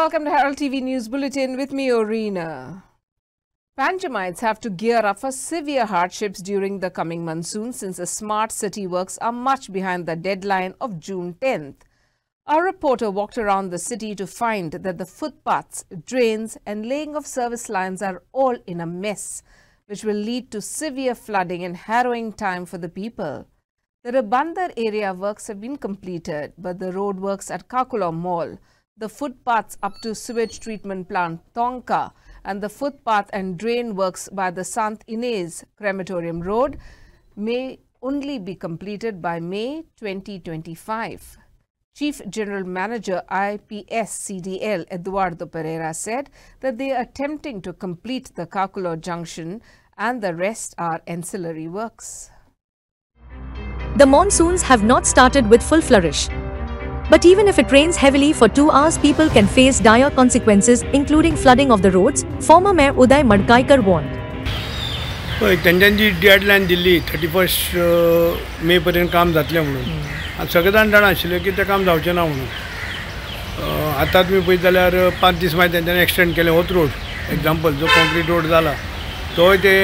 welcome to Herald TV News Bulletin with me, Orina. Panjamites have to gear up for severe hardships during the coming monsoon since the smart city works are much behind the deadline of June 10th. Our reporter walked around the city to find that the footpaths, drains and laying of service lines are all in a mess, which will lead to severe flooding and harrowing time for the people. The Rabandar area works have been completed, but the road works at Kakulam Mall, the footpaths up to sewage treatment plant Tonka, and the footpath and drain works by the Sant Inez Crematorium Road may only be completed by May 2025. Chief General Manager IPS CDL Eduardo Pereira said that they are attempting to complete the Kakulo Junction and the rest are ancillary works. The monsoons have not started with full flourish. But even if it rains heavily for 2 hours, people can face dire consequences, including flooding of the roads, former Mayor Uday Madkaikar warned. त्यांची deadline Delhi 31 मे पर्यंत काम जातलें म्हणून सगळे जाण जाणा आशिल्ले की तें काम जावचें ना म्हणून आतां तुमी पळयत जाल्यार 5 दीस मागीर तेंच्यांनी एक्सटेंड केलें होच रोड एग्जाम्पल जो कॉन्क्रीट रोड जाला तो ते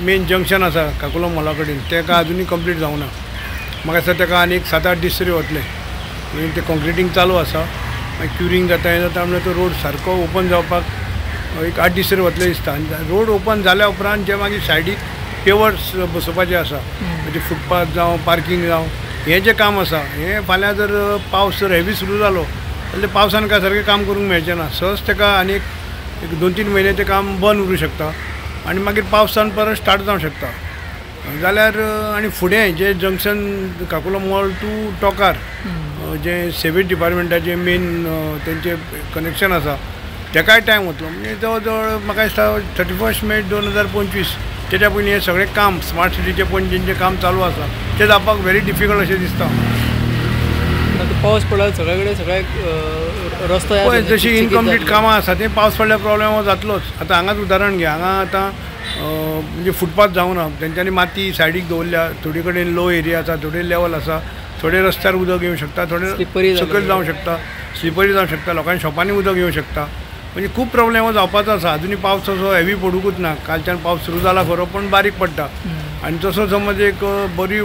मेन जंक्शन आसा काकुलो मॉला कडेन तेका अजुनूय कंप्लीट जावना म्हाका दिसता तेका आनीक 7-8 दीस तरी वतले म्हणजे ते कॉन्क्रिटींग चालू आसा मागीर क्युरिंग जाता हें जाता म्हणल्यार तो रोड सारको ओपन जावपाक एक 8 दीस तरी वतले दिसता रोड ओपन जाल्या उपरांत जे मागीर सायडीक पेवर्स बसोवपाचें आसा म्हणजे फुटपाथ जावं पार्किंग जावं हें जें काम आसा हें फाल्यां जर पावस जर हेवी सुरू जालो जाल्यार पावसान काय सारकें काम करूंक मेळचें ना सहज तेका आनीक एक 2-3 म्हयने तें काम बंद उरूंक शकता आनी मागीर पावसान परत स्टार्ट जावंक शकता जाल्यार आनी फुडें जे जंक्शन काकुलो मॉल टू टोकार जे सेवेज डिपार्टमेंटाचे मेन तेंचे कनेक्शन आसा तेकाय टायम वतलो म्हणजे जवळ जवळ म्हाका दिसता 31 मे 2025 तेच्या पयलीं हें सगळें काम स्मार्ट सिटीचें पणजेंचें काम चालू आसा तें जावपाक व्हेरी डिफिकल्ट अशें दिसता पावस पडल्यार सगळे कडेन सगळे रस्तो पळय जशी इनकम्प्लीट कामां आसा तें पावस पडल्यार प्रॉब्लेम हो जातलोच आतां हांगाच उदाहरण घे हांगा आतां म्हणजे फुटपाथ जावना तेंच्यांनी माती सायडीक दवरल्या थोडी कडेन लो एरिया आसा थोडे लेवल आसा थोडे रस्त्यार उदक येवंक शकता थोडे सकयल जावंक शकता स्लिपरी जावंक शकता लोकांच्या शॉपांनी उदक येवंक शकता म्हणजे खूब प्रॉब्लेम हो जावपाचो आसा अजुनूय पावस असो हेवी पडूंकूच ना कालच्यान पावस सुरू जाला खरो पण बारीक पडटा आनी तसो समज एक बरी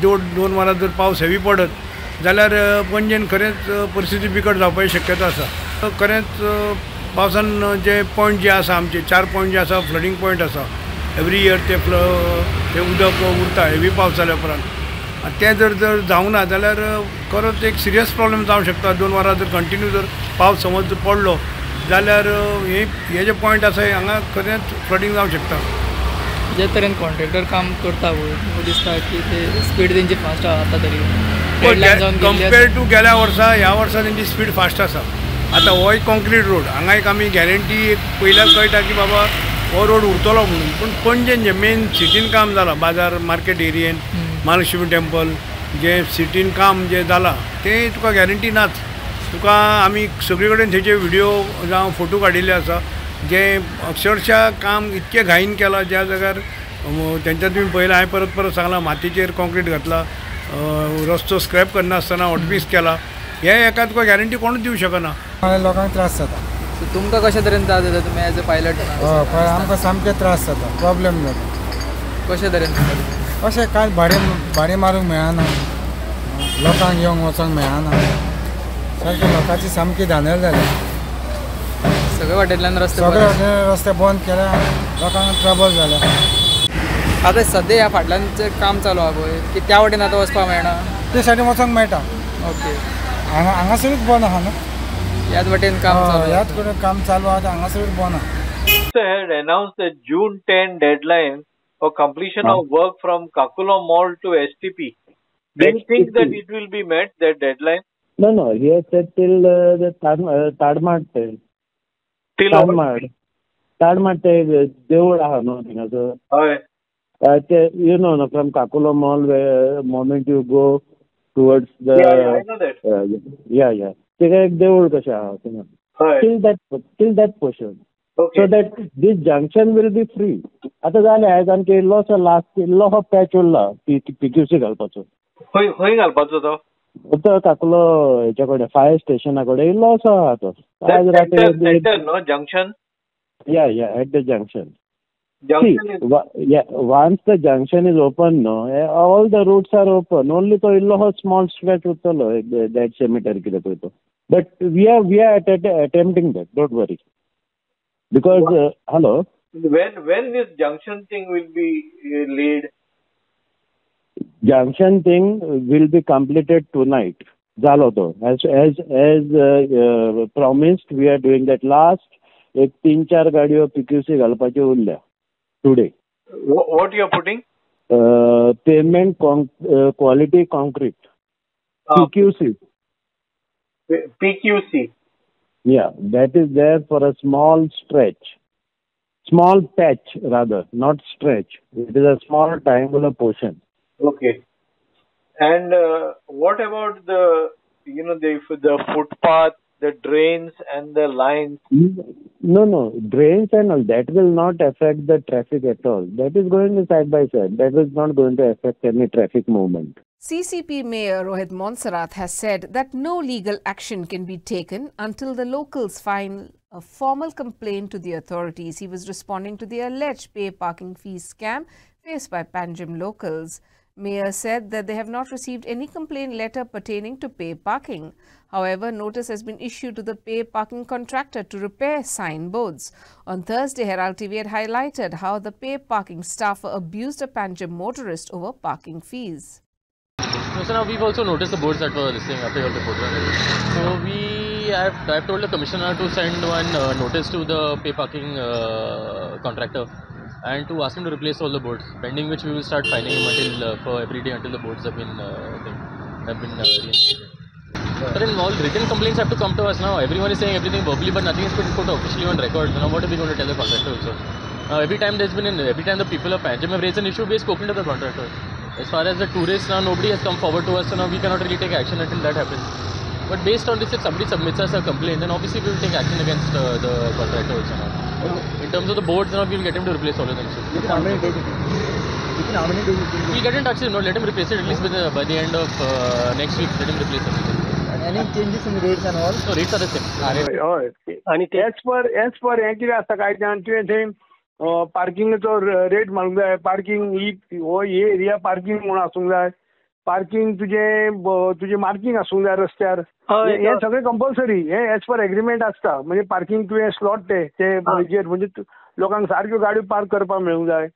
1-2 वरां जर पावस हेवी पडत जाल्यार पणजेन खरेंच परिस्थिती बिकट जावपाची शक्यता आसा खरेंच पावसान जे पॉयंट जे आसा आमचे 4 पॉयंट जे आसा फ्लडींग पॉयंट आसा एवरी इयर ते उदक उरता हेवी पावस जाल्या उपरांत ते जर जावना जाल्यार खरोच एक सिरियस प्रॉब्लेम जावंक शकता 2 वरां जर कंटिन्यू जर पावस समज जर पडलो जाल्यार हे जे पॉयंट आसा हांगा खरेंच फ्लडींग जावंक शकता जे तरेन कॉन्ट्रॅक्टर काम करता म्हाका दिसता की ते स्पीड तेंची फास्ट आसा तरी कंपेर टू गेल्या वर्सा ह्या वर्सा तेंची स्पीड फास्ट आसा आतां हो एक कॉन्क्रीट रोड हांगा एक आमी गॅरंटी एक पयल्यार कळटा की बाबा हो रोड उरतलो म्हणून पूण पणजेन जे मेन सिटीन काम जालां बाजार मार्केट एरियेन महालक्ष्मी टेंपल जे सिटीन काम जे जालां तें तुका गॅरंटी नाच तुका आमी सगळे कडेन थंयचे व्हिडियो जावं फोटो काडिल्ले आसा जे अक्षरशा काम इतके घाईन केलां ज्या जाग्यार तेंच्या तुमी पळयलां हांवें परत परत सांगलां मातयेचेर कॉन्क्रीट घातला रस्तो स्क्रॅप करनासतना हॉटमिक्स केला हे एका तुका गॅरंटी कोणूच दिवंक शकना लोकांक त्रास जाता तुमकां कशे तरेन त्रास जाता तुमी एज अ पायलट आमकां सामके त्रास जाता प्रॉब्लेम जाता कशे तरेन अशें कांय भाडें मारूंक मेळना लोकांक येवंक वचोंक मेळना सारकें लोकांची सामकी धांदळ जाली सगळे वाटेंतल्यान रस्ते बंद केल्या लोकांक ट्रबल जाल्या आतां सद्या ह्या फाटल्यानचें काम चालू आहा पळय की त्या वाटेन आतां वचपाक मेळना ते सायडीन वचोंक मेळटा ओके हांगासरूच बंद आहा न्हू ह्याच वाटेन काम ह्याच कडेन काम चालू आहा हांगासरूच बंद आहा had announced the June 10 deadline for completion of work from Kakulo Mall to STP. Do you think that it will be met, that deadline? No. He has said till the Tadmart. Till Tadmart देऊळ आहा न्हू थिंगासर. हय. You know, from Kakulo Mall, where moment you go towards the I know that. Yeah. There एक देऊळ कशें आहा थिंगा. Till that portion. Okay. So that this junction will be free. आता जालें आयज आमचे इल्लो पॅच उरला PQC घालपाचो. खंय घालपाचो तो? तो काकुलो हेच्या कडेन फायर स्टेशना कडेन इल्लो असो आहा तो. आज Center, no? Junction? Yeah, at the junction. Junction See, is... once the junction is open, no, all the routes are open. Only to illo small stretch utalo that cemetery kide to. But we are attempting that. Don't worry. Because hello. When this junction thing will be laid? Junction thing will be completed tonight. Zalo to. As promised, we are doing that. Last एक 3-4 गाडयो PQC घालपाचे उरल्या today. What you are putting? Pavement quality concrete. PQC. PQC. Yeah, that is there for a small stretch. Small patch rather, not stretch. It is a small triangular portion. Okay. And what about the footpath, the drains and the lines? No. Drains and all that will not affect the traffic at all. That is going side by side. That is not going to affect any traffic movement. CCP Mayor Rohit Monsarath has said that no legal action can be taken until the locals file a formal complaint to the authorities. He was responding to the alleged pay parking fees scam faced by Panjim locals. Mayor said that they have not received any complaint letter pertaining to pay parking. However, notice has been issued to the pay parking contractor to repair signboards. On Thursday, Herald TV had highlighted how the pay parking staffer abused a Panjim motorist over parking fees. No, so now we've also noticed the boards that were listing after your report. So I've told the commissioner to send one notice to the pay parking contractor and to ask him to replace all the boards, pending which we will start fining him until for every day until the boards have been reinstated. But in all written complaints have to come to us now. Everyone is saying everything verbally, but nothing is put officially on record. So now what are we going to tell the contractor also? Now every time the people of Panjim have raised an issue, we have spoken to the contractor. As far as the tourists, now nobody has come forward to us, so now we cannot really take action until that happens. But based on this, if somebody submits us a complaint, then obviously we will take action against the contractor also now. In terms of the boards, now we will get him to replace all of them. So. How many days? We'll get in touch with him, let him replace it at least by the end of next week, let him replace everything. Any changes in rates and all? No, rates are the same. आणि as per हें कितें आसता काय तुवें थंय पार्किंगाचो rate मारूंक जाय. Parking ही area parking म्हणून आसूंक जाय. पार्किंग तुजे मार्किंग आसूंक जाय रस्त्यार. हे सगळें कंपल्सरी. हे एज पर एग्रीमेंट आसता. म्हणजे पार्किंग तुवें स्लॉट ते म्हणजे लोकांक सारक्यो गाडयो पार्क करपाक मेळूंक जाय.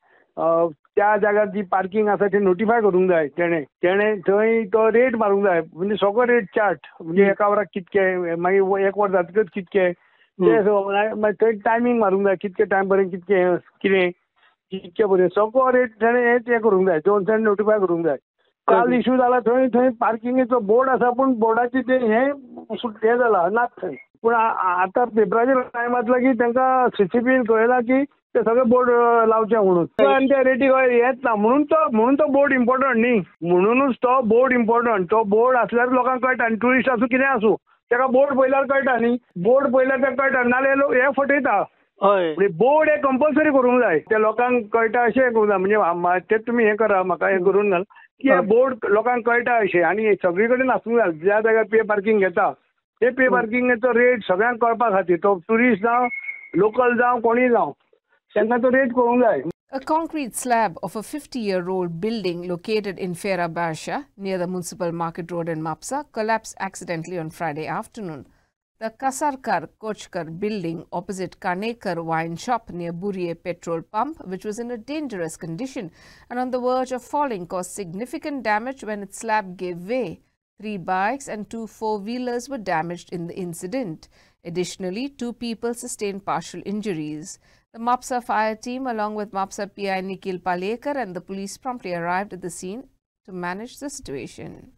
त्या जाग्यार जी पार्किंग आसा ती नोटिफाय करूंक जाय. तेणे थंय तो रेट मारूंक जाय. म्हणजे सगळो रेट चार्ट. म्हणजे एका वराक कितके, मागीर 1 वर जातकच कितके, थंय टायमींग मारूंक जाय. कितके टायम पर्यंत कितके पर्यंत सगळो रेट तेणे हें करूंक जाय. तेणे नोटिफाय करूंक जाय. काल इश्यू जाला थंय पार्किंगेचो बोर्ड आसा, पूण बोर्डाचे ते हें जाला नात थंय. पूण आतां पेपराचेर टायम आसला की तांकां CCPन कळयला की ते सगळे बोर्ड लावचे म्हणून. आनी त्या रेटीक येत ना म्हणून तो बोर्ड इम्पॉर्टंट न्ही. म्हणूनच तो बोर्ड इम्पॉर्टंट. तो बोर्ड आसल्यार लोकांक कळटा. आनी ट्युरिस्ट आसूं कितें आसूं ताका बोर्ड पयल्यार कळटा न्ही. बोर्ड पयल्यार ताका कळटा. नाल्यार लोक हे फटयता. म्हणजे बोर्ड हे कंपल्सरी करूंक जाय. ते लोकांक कळटा अशें करूंक जाय. म्हणजे ते तुमी हें करा, म्हाका हें करून घाल की हे बोर्ड लोकांक कळटा अशें. आनी सगळी कडेन आसूंक जाय. ज्या जाग्यार पे पार्किंग घेता ते पे पार्किंगेचो रेट सगळ्यांक कळपा खातीर. तो ट्युरिस्ट जावं, लोकल जावं, कोणीय जावं, तांकां तो रेट कळूंक जाय. A concrete slab of a 50-year-old building located in Fera Barsha near the Municipal Market Road in Mapsa collapsed accidentally on Friday afternoon. The Kasarkar Kochkar building opposite Kanekar wine shop near Buriye petrol pump, which was in a dangerous condition and on the verge of falling, caused significant damage when its slab gave way. 3 bikes and 2 4-wheelers were damaged in the incident. Additionally, 2 people sustained partial injuries. The Mapsa fire team, along with Mapsa PI Nikhil Palekar and the police, promptly arrived at the scene to manage the situation.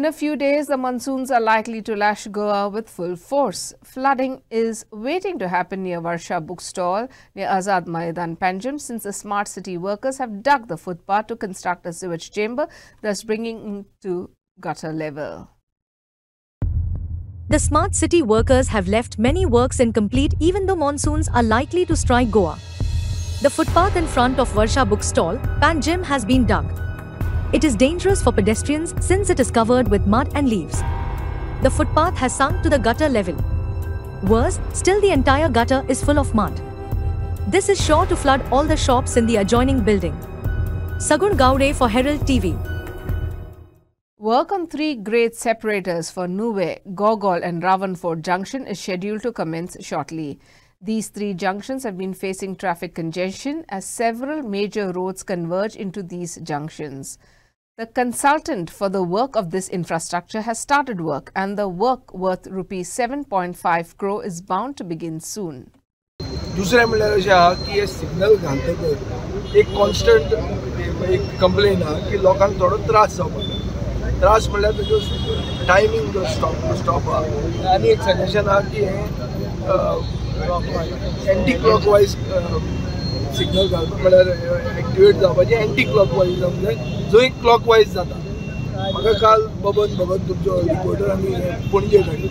In a few days, the monsoons are likely to lash Goa with full force. Flooding is waiting to happen near Varsha Bookstall near Azad Maidan, Panjim, since the smart city workers have dug the footpath to construct a sewage chamber, thus bringing it to gutter level. The smart city workers have left many works incomplete even though monsoons are likely to strike Goa. The footpath in front of Varsha Bookstall, Panjim, has been dug. It is dangerous for pedestrians since it is covered with mud and leaves. The footpath has sunk to the gutter level. Worse, still the entire gutter is full of mud. This is sure to flood all the shops in the adjoining building. Sagun Gowde for Herald TV. Work on 3 grade separators for Nuwe, Gogol and Ravanford Junction is scheduled to commence shortly. These 3 junctions have been facing traffic congestion as several major roads converge into these junctions. The consultant for the work of this infrastructure has started work, and the work worth rupees 7.5 crore is bound to begin soon. दुसरें म्हणल्यार अशें आहा की हे signal घालतकर एक constant एक complain आहा की लोकांक थोडो त्रास जावपाक त्रास म्हणल्यार तेजो टायमींग जो स्टॉप आहा आनी एक सजेशन आहा की हे एंटी क्लॉकवायज सिग्नल घालपाक म्हणल्यार एक्टिवेट जावपाचें एंटी क्लॉकवायज जावंक जाय जो एक क्लॉकवायज जाता म्हाका काल बबन तुमचो रिपोर्टरांनी पणजे धाडलो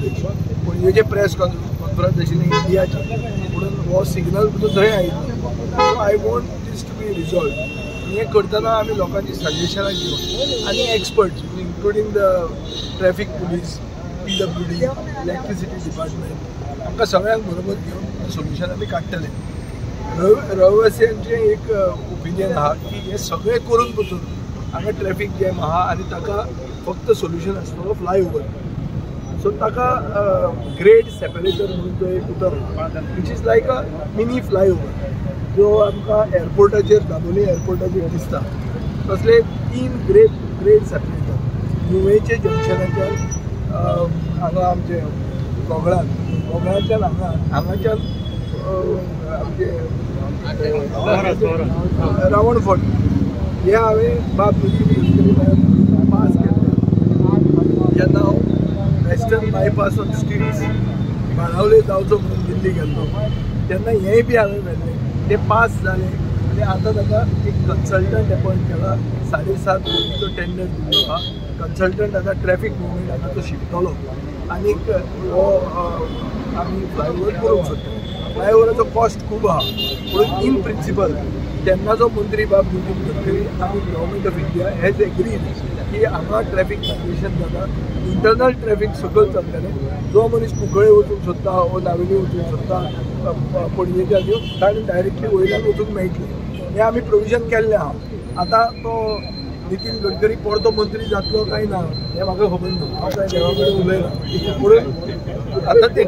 पणजेचे प्रेस कॉन्फरन्स आशिल्लें इंडियाचें म्हणून हो सिग्नल थंय आयिल्लो I want this to be resolve आनी हें करतना आमी लोकांची सजेशनां घेवन आनी experts including the traffic police PWD electricity department आमकां सगळ्यांक बरोबर घेवन सोल्युशन आमी काडटले रहिवासियांचें एक ओपिनियन आहा की हे सगळें करून पसून हांगा ट्रॅफीक जॅम आहा आनी ताका फक्त सोल्युशन आसतलो फ्लायओवर सो ताका ग्रेड सेपरेटर म्हणून तो एक उतर which is like a mini flyover जो आमकां एअरपोर्टाचेर दाबोली एअरपोर्टाचेर दिसता तसले 3 ग्रेड सेपरेटर नुवेचे जंक्शनाच्यान हांगा आमचे गोगळाच्यान हांगाच्यान आमचे रावणफोर्ट हे हांवें बाब पास केल्ले जेन्ना हांव western bypass on streets Benaulim जावचो म्हणून दिल्ली गेल्लो तेन्ना हेंय बी हांवें व्हेल्लें ते पास जाले आनी आतां ताका एक कन्सल्टंट अपॉयंट केला 7.5 कोटीचो टेंडर दिल्लो आहा कन्सल्टंट आतां ट्रॅफीक मुवमेंट हांगा तो शिकतलो आनीक हो आमी फ्लायओवर करूंक सोदता फ्लायओवराचो कॉस्ट खूब आहा पूण इन प्रिंसिपल तेन्नाचो मंत्री बाब नितीन गडकरी आनी government of India hedge agreed की हांगा ट्रॅफीक कंजेशन जाता इंटरनल ट्रॅफीक सकयल चलतलें जो मनीस कुंकळे वचूंक सोदता वो नावेली वचूंक सोदता पणजेच्या घेवन ताणें डायरेक्टली वयल्यान वचूंक मेळटलें हें आमी प्रोविजन केल्लें आहा आतां तो नितीन गडकरी परतो मंत्री जातलो काय ना हें म्हाका खबर ना हांव कांय देवा कडेन उलयना पूण आतां ते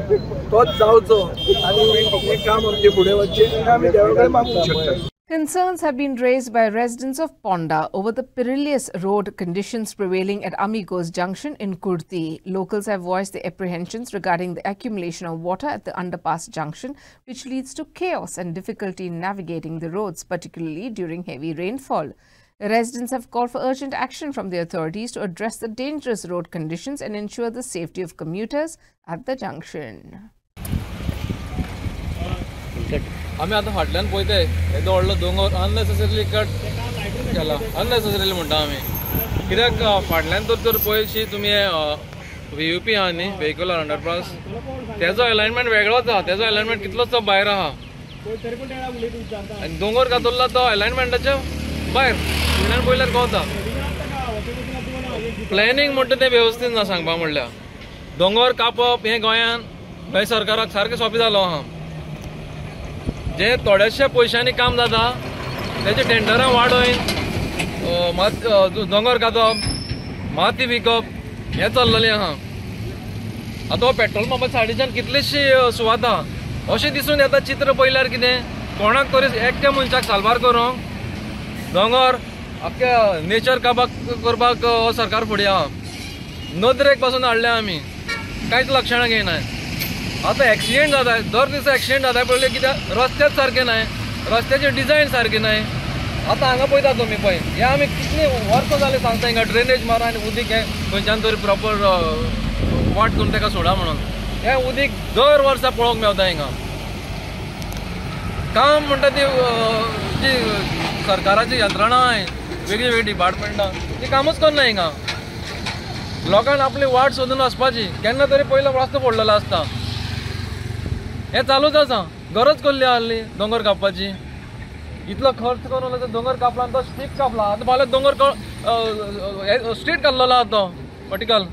तोच जावचो आनी हें काम आमचें फुडें वचचें हें आमी देवा कडेन मागूंक शकता. Concerns have been raised by residents of Ponda over the perilous road conditions prevailing at Amigos Junction in Kurti. Locals have voiced their apprehensions regarding the accumulation of water at the underpass junction, which leads to chaos and difficulty in navigating the roads, particularly during heavy rainfall. The residents have called for urgent action from the authorities to address the dangerous road conditions and ensure the safety of commuters at the junction. आमी आतां फाटल्यान पळयताय येदो व्हडलो दोंगर unnecessarily cut केला unnecessarily म्हणटा आमी कित्याक फाटल्यान तर पळयशी तुमी VUP आहा न्ही व्हेहिक्युलर अंडरपास तेजो अलायनमेंट वेगळोच आहा तेजो अलायनमेंट कितलोसो भायर आहा आनी दोंगर घातुल्लो तो अलायनमेंटाच्या भायर वयल्यान पळयल्यार कळटा प्लॅनिंग म्हणटा तें वेवस्थीत ना सांगपा म्हणल्यार दोंगर कापप हें गोंयान गोंय सरकाराक सारकें सोंपें जालो आहा जे थोड्याशा पयशांनी काम जाता तेजे टेंडरां वाडोवन दोंगर कातप माती विकप हें चल्लेलें आहा आतां हो पेट्रोल पंपा सायडीच्यान कितलीशी सुवाता अशें दिसून येता चित्र पळयल्यार कितें कोणाक तरी एकट्या मनशाक सालबार करूंक दोंगर आख्या नेचर काबाक करपाक हो सरकार फुडें आहा नदरेक पासून हाडल्या आमी कांयच लक्षणां घेयनाय आतां एक्सिडेंट जाता दर दिसा एक्सिडेंट जाता पळयलें कित्याक रस्तेच सारके नाय रस्त्याचे डिजायन सारके नाय आतां हांगा पळयता तुमी पळय हे आमी कितली वर्सां जालीं सांगता हिंगा ड्रेनेज मारा आनी उदीक हें खंयच्यान तरी प्रॉपर वाट करून ताका सोडा म्हणून हें उदीक दर वर्सा पळोवंक मेवता हिंगा काम म्हणटा ती जी सरकाराची यंत्रणा वेगळी वेगळी डिपार्टमेंटां ती कामूच करना हिंगा लोकांक आपली वाट सोदून वचपाची केन्ना तरी पयलो रस्तो पडलेलो आसता हें चालूच आसा गरज कसली आहली दोंगर कापपाची इतलो खर्च करून दोंगर कापला आनी तो स्ट्रीट कापला आतां फाल्यां दोंगर स्ट्रीट काडलेलो आहा तो वर्टिकल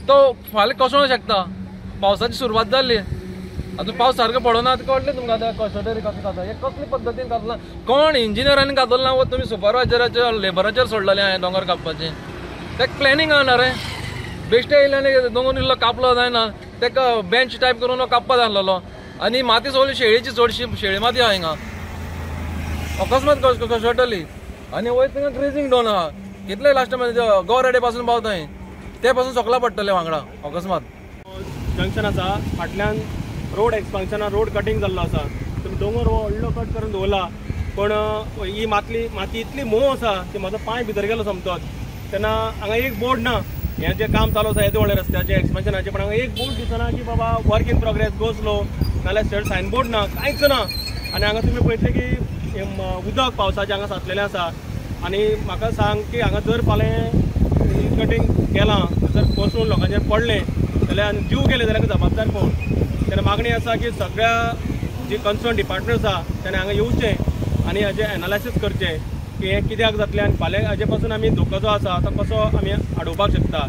तो फाल्यां कसो शकता पावसाची सुरवात जाल्ली आतां पावस सारको पडना आतां कळटलें तुमकां आतां कशें तरी कशें काडटा हें कसले पद्दतीन काडलां कोण इंजिनियरांनी काडलें ना वो तुमी सुपरवायजराचेर लेबराचेर सोडलेलें हांवें दोंगर कापपाचें तेका प्लॅनिंग आहा ना रे बेश्टे येयल्यानी दोंगर इल्लो कापलो जायना तेका बेंच टायप करून कापपा जाय आसलेलो आनी माती सगळी शेळीची चडशी शेळी माती आहा हिंगा अकस्मात कशेटली आनी वयर थिंगा ग्रेजींग डोन आहा कितले लास्ट गोवरेडे पासून पावता ते पासून सकला पडटले वांगडा अकस्मात जंक्शन आसा फाटल्यान रोड एक्सपान्शना रोड कटींग जाल्लो आसा तुमी दोंगर व्हडलो कट करून दवरला पण ही माती इतली मोव आसा की म्हाजो पांय भितर गेलो समतोच तेन्ना हांगा एक बोर्ड ना हें जें काम चालू आसा येदे व्हडल्या रस्त्याचें एक्सपान्शनाचें पण हांगा एक बोर्ड दिसना की बाबा work in progress go slow नाल्यार सायनबोर्ड ना कांयच ना आनी हांगा तुमी पळयतले की उदक पावसाचें हांगा साचलेलें आसा आनी म्हाका सांग की हांगा जर फाल्यां कटींग केलां जर कोसळून लोकांचेर पडलें जाल्यार जीव गेले जाल्यार जबाबदार कोण तेन्ना मागणी आसा की सगळ्या जी कन्सर्न डिपार्टमेंट आसा तेणें हांगा येवचें आनी हाजें एनालायसीस करचें की हें कित्याक जातलें आनी फाल्यां हाजे पासून आमी धोको जो आसा तो कसो आमी आडोवपाक शकता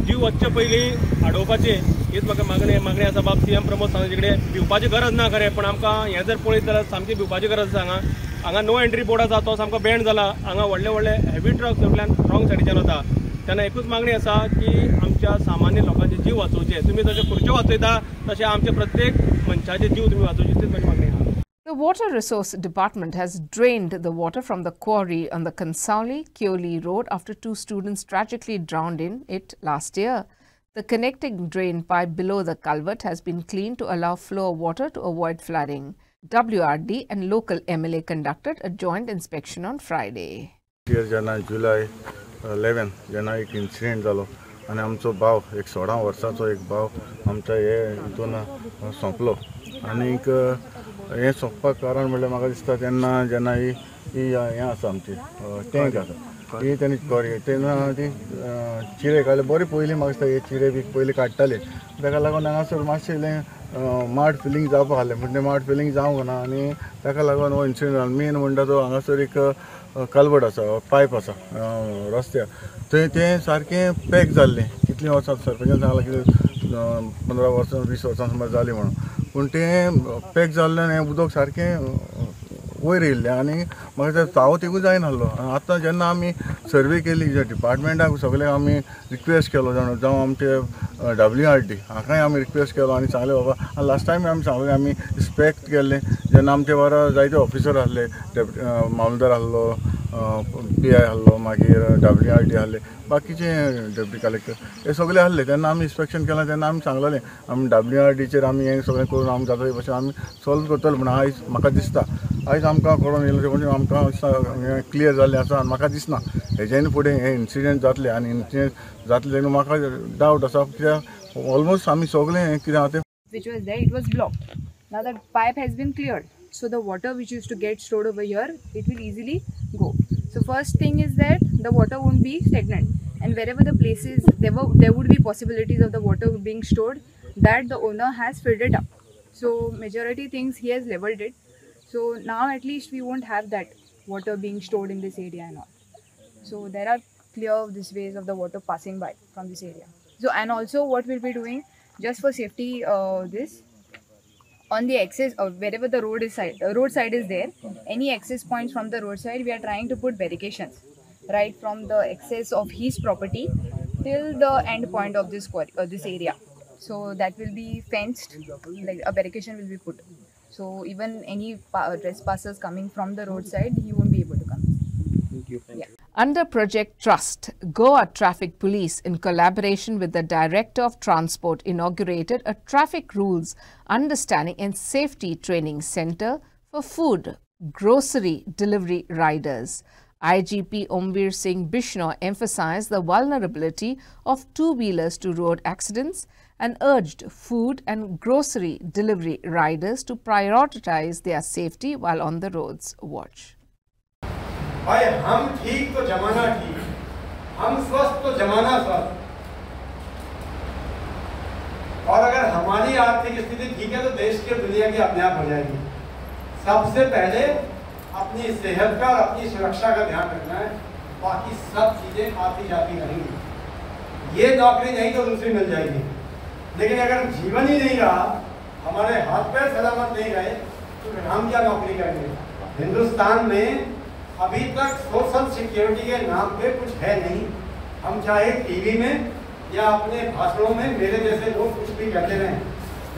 जीव वचचे पयलीं आडोवपाची हीच म्हाका मागणी आसा बाब CM प्रमोद सावंताचे कडेन भिवपाची गरज ना खरें पण आमकां हें जर पळयत जाल्यार सामकी भिवपाची गरज आसा हांगा नो एंट्री बोर्ड आसा तो सामको बॅन जाला हांगा व्हडले व्हडले हेवी ट्रक्स सगळ्यान रॉंग सायडीच्यान वता तेन्ना एकूच मागणी आसा की आमच्या सामान्य लोकांचे जीव वाचोवचे तुमी जशे खुर्च्यो वाचयता तशें आमचे प्रत्येक मनशाचे जीव तुमी वाचोवचे तीच म्हाजी मागणी आसा. The Water Resource Department has drained the water from the quarry on the Kansauli-Kyoli road after 2 students tragically drowned in it last year. The connecting drain pipe below the culvert has been cleaned to allow flow of water to avoid flooding. WRD and local MLA conducted a joint inspection on Friday. July 11 जेन्ना एक incident जालो आनी आमचो भाव एक 16 वर्साचो एक भाव आमच्या हे हितून सोंपलो आनीक हें सोंपपाक कारण म्हणल्यार म्हाका दिसता तेन्ना जेन्ना ही हें आसा आमची टँक आसा ही तेणी तेन्ना ती चिरे काडले बरे पयलीं म्हाका दिसता हे चिरे बी पयलीं काडटाले ताका लागून हांगासर मातशें इल्लें माड फिलींग जावपाक आहलें पूण तें माड फिलींग जावंक ना आनी ताका लागून हो इन्सिडेंट जालो मेन म्हणटा तो हांगासर एक कल्वट आसा पायप आसा रस्त्यार थंय तें सारकें पॅक जाल्लें कितलीं वर्सां सरपंचान सांगलां कितें 15 वर्सां 20 वर्सां सुमार जालीं म्हणून पूण तें पॅक जाल्लें आनी हें उदक सारकें वयर येयल्लें आनी म्हाका तावो तेगूय जायनासलो आतां जेन्ना आमी सर्वे केली डिपार्टमेंटाक सगळ्यांक आमी रिक्वेस्ट केलो जावं आमचे WRD हाकाय आमी रिक्वेस्ट केलो आनी सांगलें बाबा आनी लास्ट टायम आमी सांगलें आमी इन्स्पेक्ट केल्लें जेन्ना आमचे बरो जायते ऑफिसर आहले मामलेदार आहलो PI आहलो मागीर WRD आहले बाकीचे डेप्युटी कलेक्टर हे सगळे आहले तेन्ना आमी इन्स्पेक्शन केलां तेन्ना आमी सांगलेलें आमी WRDचेर आमी हें सगळें करून आमी जाता भशेन आमी सॉल्व करतले म्हण आयज म्हाका दिसता आयज आमकां कळोन येयलें म्हणजे आमकां क्लियर जाल्लें आसा आनी म्हाका दिसना हेज्यान फुडें हे इन्सिडेंट जातले आनी इन्सिडेंट जातले तेन्ना म्हाका डावट आसा कित्याक ऑलमोस्ट आमी सगळें कितें आहा तें which was there, it was blocked. Now that pipe has been cleared, so the water which used to get stored over here, it will easily go. So first thing is that the water won't be stagnant, and wherever the places there would be possibilities of the water being stored, that the owner has filled it up. So majority things he has leveled it. So now at least we won't have that water being stored in this area and all. So there are clear these ways of the water passing by from this area. So and also what we'll be doing just for safety, this on the access wherever the road side is there, any access points from the roadside, we are trying to put barricades right from the access of his property till the end point of this area. So that will be fenced, like a barricade will be put. So even any trespassers coming from the roadside, he won't be able to come. Thank you. Yeah. Under Project Trust, Goa Traffic Police, in collaboration with the Director of Transport, inaugurated a Traffic Rules Understanding and Safety Training Center for food grocery delivery riders. IGP Omveer Singh Bishnoi emphasized the vulnerability of two-wheelers to road accidents and urged food and grocery delivery riders to prioritize their safety while on the roads. Watch. भाई हम ठीक तो जमाना ठीक, हम स्वस्थ तो जमाना स्वस्थ। और अगर हमारी आर्थिक स्थिति ठीक है तो देश की और दुनिया की अपने आप हो जाएगी। सबसे पहले अपनी सेहत का और अपनी सुरक्षा का ध्यान रखना है, बाकी सब चीजें आती जाती रहेंगी। ये नौकरी नहीं तो दूसरी मिल जाएगी, लेकिन अगर जीवन ही नहीं रहा, हमारे हाथ पैर सलामत नहीं रहे, तो हम क्या नौकरी करेंगे। हिंदुस्तान में अभी तक सोशल सिक्योरिटी के नाम पे कुछ है नहीं। हम चाहे टीवी में या अपने भाषणों में मेरे जैसे लोग कुछ भी कहते रहें,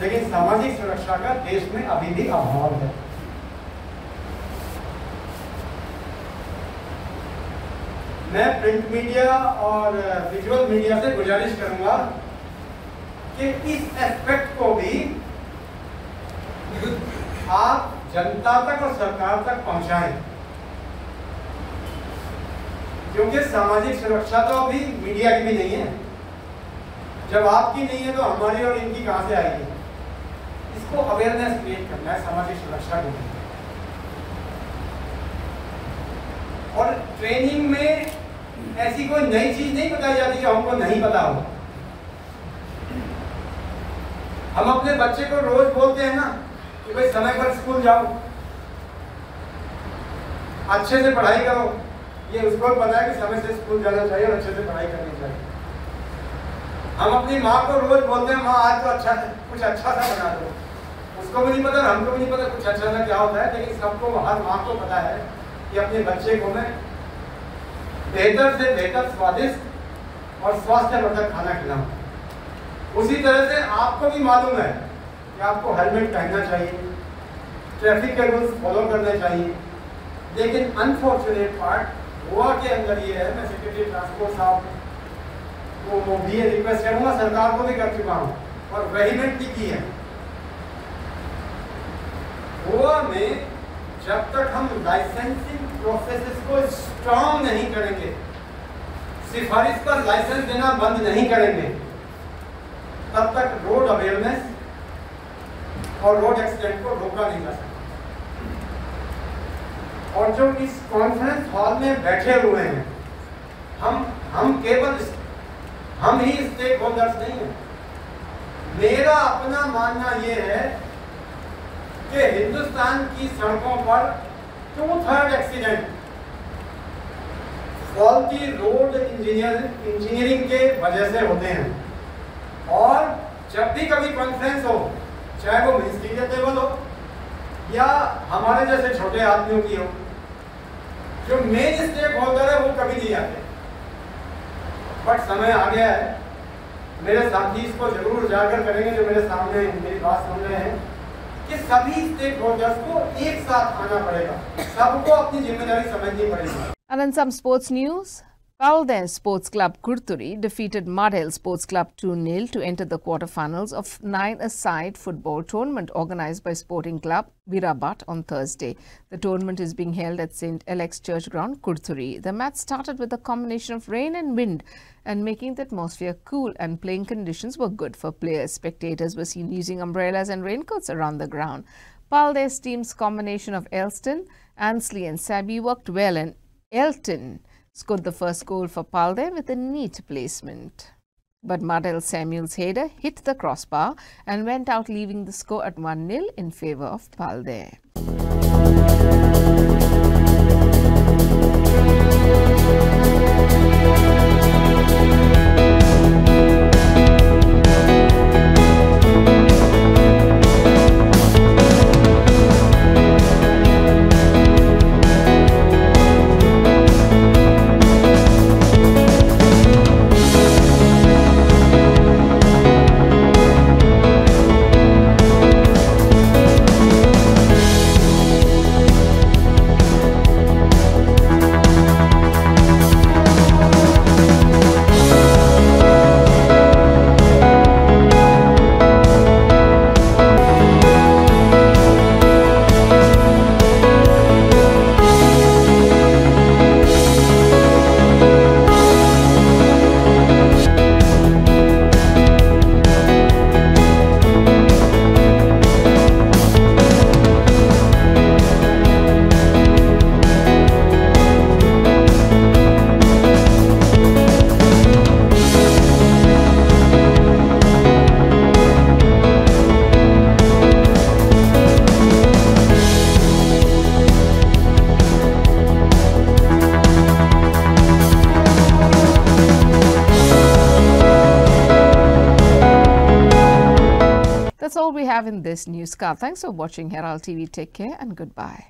लेकिन सामाजिक सुरक्षा का देश में अभी भी अभाव है। मैं प्रिंट मीडिया और विजुअल मीडिया से गुजारिश करूंगा कि इस एस्पेक्ट को भी आप जनता तक और सरकार तक पहुंचाएं, क्योंकि सामाजिक सुरक्षा तो अभी मीडिया की भी नहीं है। जब आपकी नहीं है तो हमारी और इनकी कहां से आएगी। इसको अवेयरनेस क्रिएट करना है सामाजिक सुरक्षा के लिए। और ट्रेनिंग में ऐसी कोई नई चीज नहीं बताई जाती जो हमको नहीं पता हो। हम अपने बच्चे को रोज बोलते हैं ना कि भाई समय पर स्कूल जाओ, अच्छे से पढ़ाई करो। ये उसको पता है कि समय से स्कूल जाना चाहिए और अच्छे से पढ़ाई करनी चाहिए। हम अपनी माँ को रोज बोलते हैं, माँ आज तो अच्छा कुछ अच्छा सा बना दो। उसको भी नहीं पता, हमको भी नहीं पता कुछ अच्छा सा क्या होता है, लेकिन सबको हर माँ को पता है कि अपने बच्चे को मैं बेहतर से बेहतर स्वादिष्ट और स्वास्थ्यवर्धक खाना खिलाऊं। उसी तरह से आपको भी मालूम है कि आपको हेलमेट पहनना चाहिए, ट्रैफिक के रूल्स फॉलो करने चाहिए। लेकिन अनफॉर्चुनेट पार्ट गोवा के अंदर ये है, मैं सेक्रेटरी ट्रांसपोर्ट साहब को भी रिक्वेस्ट करूंगा, सरकार को भी कर चुका हूँ और वेहीमेंटली की है। गोवा में जब तक हम लाइसेंसिंग प्रोसेसेस को स्ट्रॉन्ग नहीं करेंगे, सिफारिश पर लाइसेंस देना बंद नहीं करेंगे, तब तक रोड अवेयरनेस और रोड एक्सीडेंट को रोका नहीं जा सकता। और जो इस कॉन्फ्रेंस हॉल में बैठे हुए हैं, हम केवल हम ही स्टेक होल्डर्स नहीं हैं। मेरा अपना मानना ये है कि हिंदुस्तान की सड़कों पर 2/3 एक्सीडेंट फॉल्टी रोड इंजीनियरिंग के वजह से होते हैं। और जब भी कभी कॉन्फ्रेंस हो, चाहे वो मिनिस्ट्रियल लेवल हो या हमारे जैसे छोटे आदमियों की हो, जो मेन स्टेक होल्डर है वो कभी नहीं आते। बट समय आ गया है, मेरे साथी इसको जरूर उजागर करेंगे जो मेरे सामने मेरी बात सुन रहे हैं, कि सभी स्टेक होल्डर्स को एक साथ आना पड़ेगा, सबको अपनी जिम्मेदारी समझनी पड़ेगी। And in some sports news, Palde Sports Club Kurturi defeated Madel Sports Club 2-0 to enter the quarterfinals of 9-a-side football tournament organised by Sporting Club Virabat on Thursday. The tournament is being held at St. Alex Church Ground, Kurturi. The match started with a combination of rain and wind and making the atmosphere cool, and playing conditions were good for players. Spectators were seen using umbrellas and raincoats around the ground. Palde's team's combination of Elston, Ansley and Sabi worked well, and Elton scored the first goal for Palde with a neat placement. But Madel Samuel's header hit the crossbar and went out, leaving the score at 1-0 in favour of Palde. That's all we have in this newscast. Thanks for watching Herald TV. Take care and goodbye.